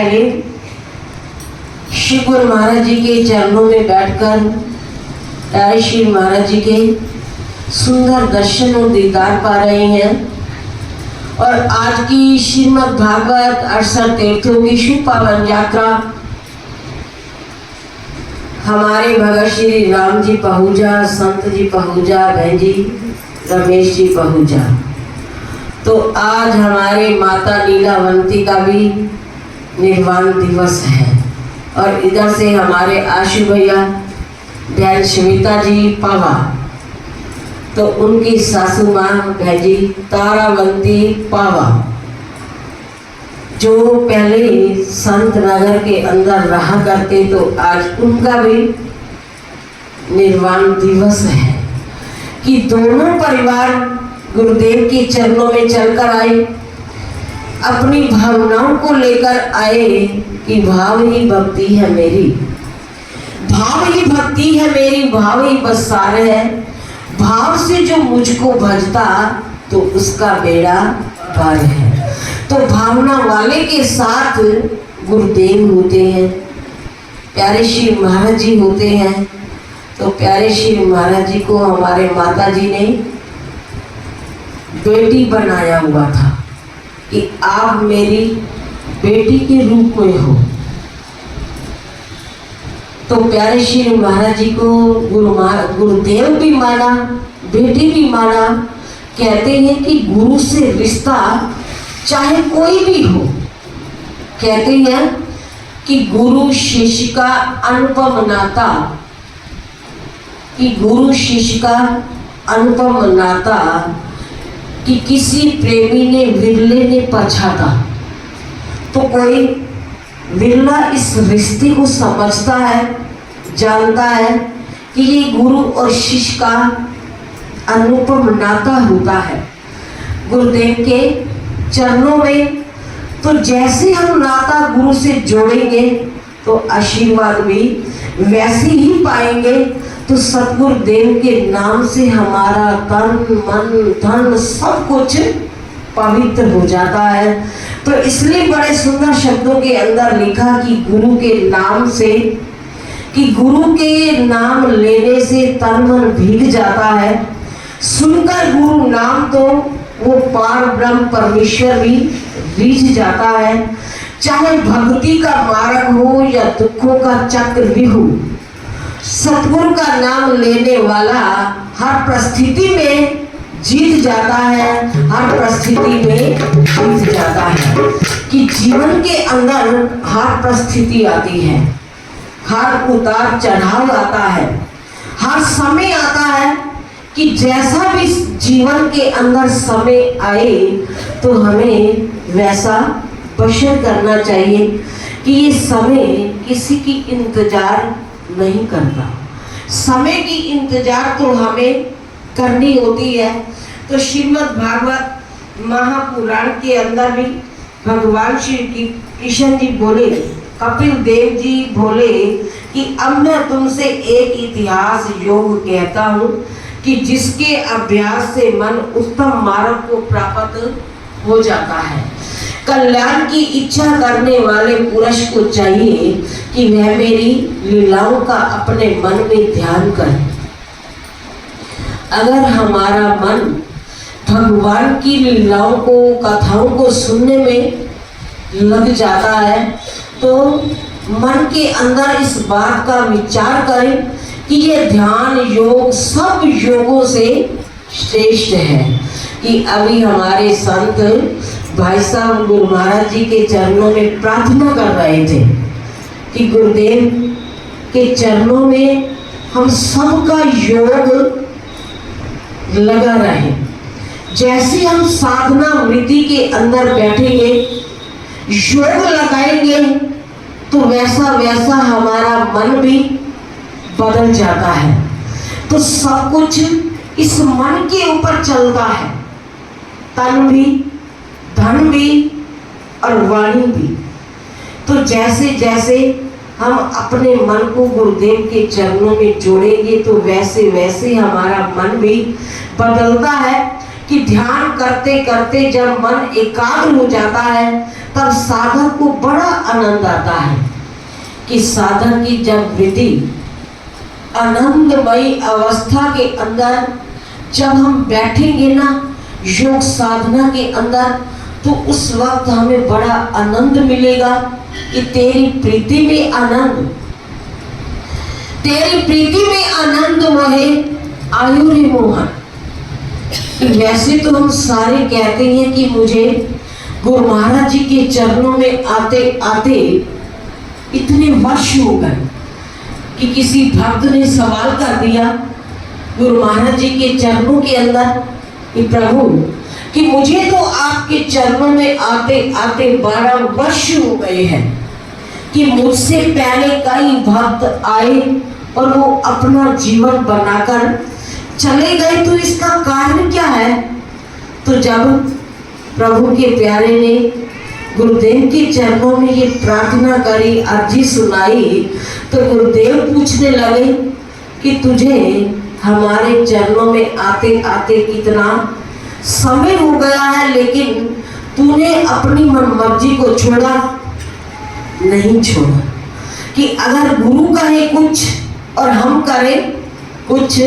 पहले श्री गुरु महाराज जी के चरणों में बैठकर प्यारे श्री महाराज जी के सुंदर दर्शन और दीदार पा रहे हैं। और आज की श्रीमद् भागवत 68 तीर्थों की शुभ पावन यात्रा हमारे भगत श्री राम जी पहुँचा, संत जी पहुँचा, बहन जी रमेश जी पहुँचा। तो आज हमारे माता लीलावंती का भी निर्वाण दिवस है। और इधर से हमारे आशु भैया बहन श्वेता जी पावा, तो उनकी सासू माँ बहन जी तारावंती पावा, जो पहले संत नगर के अंदर रहा करते, तो आज उनका भी निर्वाण दिवस है। कि दोनों परिवार गुरुदेव के चरणों में चलकर आए, अपनी भावनाओं को लेकर आए कि भाव ही भक्ति है मेरी, भाव ही भक्ति है मेरी, भाव ही बस सार है। भाव से जो मुझको भजता तो उसका बेड़ा पार है। तो भावना वाले के साथ गुरुदेव होते हैं, प्यारे श्री महाराज जी होते हैं। तो प्यारे श्री महाराज जी को हमारे माता जी ने बेटी बनाया हुआ था कि आप मेरी बेटी के रूप में हो। तो प्यारे श्री महाराज जी को गुरुदेव भी माना, बेटी भी माना। कहते हैं कि गुरु से रिश्ता चाहे कोई भी हो, कहते हैं कि गुरु शिष्य का अनुपम नाता, कि गुरु शिष्य का अनुपम नाता, कि किसी प्रेमी ने विरले ने पछाता। तो कोई विरला इस रिश्ते को समझता है, जानता है कि ये गुरु और शिष्य का अनुपम नाता होता है गुरुदेव के चरणों में। तो जैसे हम नाता गुरु से जोड़ेंगे तो आशीर्वाद भी वैसे ही पाएंगे। तो सतगुरुदेव के नाम से हमारा तन मन धन सब कुछ पवित्र हो जाता है। तो इसलिए बड़े सुंदर शब्दों के अंदर लिखा कि गुरु के नाम से, कि गुरु के नाम लेने से तन मन भीग जाता है। सुनकर गुरु नाम तो वो पार ब्रह्म परमेश्वर भी रीझ जाता है। चाहे भक्ति का मार्ग हो या दुखों का चक्र भी हो, सतगुरु का नाम लेने वाला हर परिस्थिति में जीत जाता है, हर परिस्थिति में जीत जाता है। कि जीवन के अंदर हर परिस्थिति आती है, हर उतार चढ़ाव आता है, हर समय आता है। कि जैसा भी जीवन के अंदर समय आए तो हमें वैसा बशर करना चाहिए कि ये समय किसी की इंतजार नहीं करता, समय की इंतजार तो हमें करनी होती है। तो श्रीमद् भागवत महापुराण के अंदर भी भगवान श्री कृष्ण जी बोले, कपिल देव जी बोले कि अब मैं तुमसे एक इतिहास योग कहता हूँ कि जिसके अभ्यास से मन उत्तम मार्ग को प्राप्त हो जाता है। कल्याण की इच्छा करने वाले पुरुष को चाहिए कि वह मेरी लीलाओं का अपने मन में ध्यान करे। अगर हमारा मन भगवान की लीलाओं को, कथाओं को सुनने में लग जाता है तो मन के अंदर इस बात का विचार करें कि ये ध्यान योग सब योगों से श्रेष्ठ है। कि अभी हमारे संत भाई साहब गुरु महाराज जी के चरणों में प्रार्थना कर रहे थे कि गुरुदेव के चरणों में हम सबका योग लगा रहे। जैसे हम साधना वृत्ति के अंदर बैठेंगे, योग लगाएंगे, तो वैसा वैसा हमारा मन भी बदल जाता है। तो सब कुछ इस मन के ऊपर चलता है, तन भी, धन भी और वाणी भी। तो जैसे जैसे हम अपने मन को गुरुदेव के चरणों में जोड़ेंगे तो वैसे वैसे हमारा मन भी बदलता है। कि ध्यान करते करते जब मन एकाग्र हो जाता है तब साधक को बड़ा आनंद आता है कि साधक की जब वृत्ति आनंदमयी अवस्था के अंदर जब हम बैठेंगे ना योग साधना के अंदर, तो उस वक्त हमें बड़ा आनंद मिलेगा कि तेरी प्रीति में आनंद, तेरी प्रीति में आनंद मोहे आयु रे मोहन। वैसे तो हम सारे कहते हैं कि मुझे गुरु महाराज जी के चरणों में आते आते इतने वर्ष हो गए कि किसी भक्त ने सवाल कर दिया गुरु महाराज जी के चरणों के अंदर कि प्रभु कि मुझे तो आपके चरणों में आते आते 12 वर्ष हो गए हैं कि मुझसे पहले कई भक्त आए और वो अपना जीवन बनाकर चले गए, तो इसका कारण क्या है? तो जब प्रभु के प्यारे ने गुरुदेव के चरणों में ये प्रार्थना करी, अर्जी सुनाई, तो गुरुदेव पूछने लगे कि तुझे हमारे चरणों में आते आते कितना समय हो गया है, लेकिन तूने अपनी मनमर्जी को छोड़ा नहीं छोड़ा। कि अगर गुरु कहे कुछ और हम करें कुछ,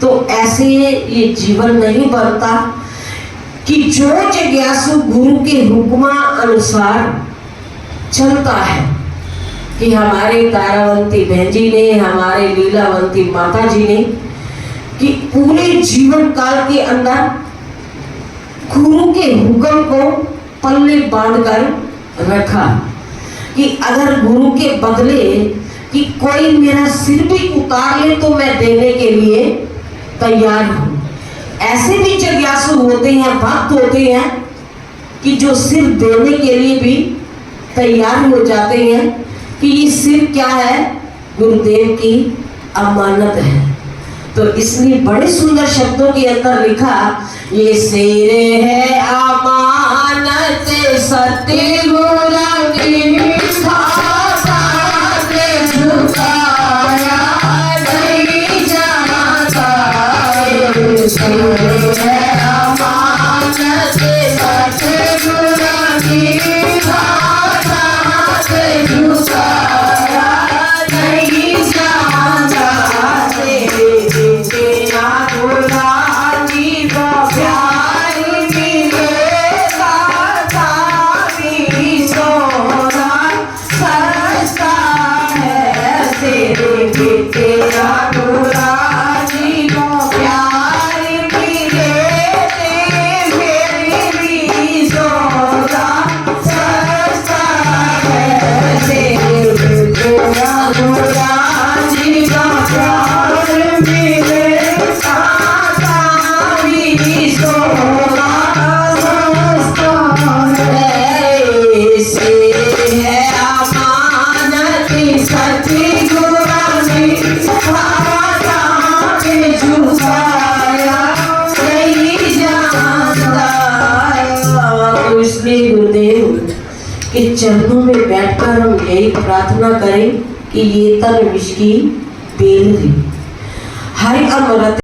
तो ऐसे ये जीवन नहीं बनता कि जो जिज्ञासु गुरु के हुक्मा अनुसार चलता है। कि हमारे तारावंती बहन जी ने, हमारे लीलावंती माता जी ने कि पूरे जीवन काल के अंदर गुरु के हुक्म को पल्ले बांधकर रखा कि अगर गुरु के बदले कि कोई मेरा सिर भी उतार ले तो मैं देने के लिए तैयार हूं। ऐसे भी जिज्ञासु होते हैं, भक्त होते हैं कि जो सिर देने के लिए भी तैयार हो जाते हैं कि ये सिर क्या है? गुरुदेव की अमानत है। तो इसलिए बड़े सुंदर शब्दों के अंदर लिखा, ये सिर है अमानत सत्य गुरु की के चरणों में बैठकर हम यही प्रार्थना करें कि ये तन विष की बेल रे हरि अमृत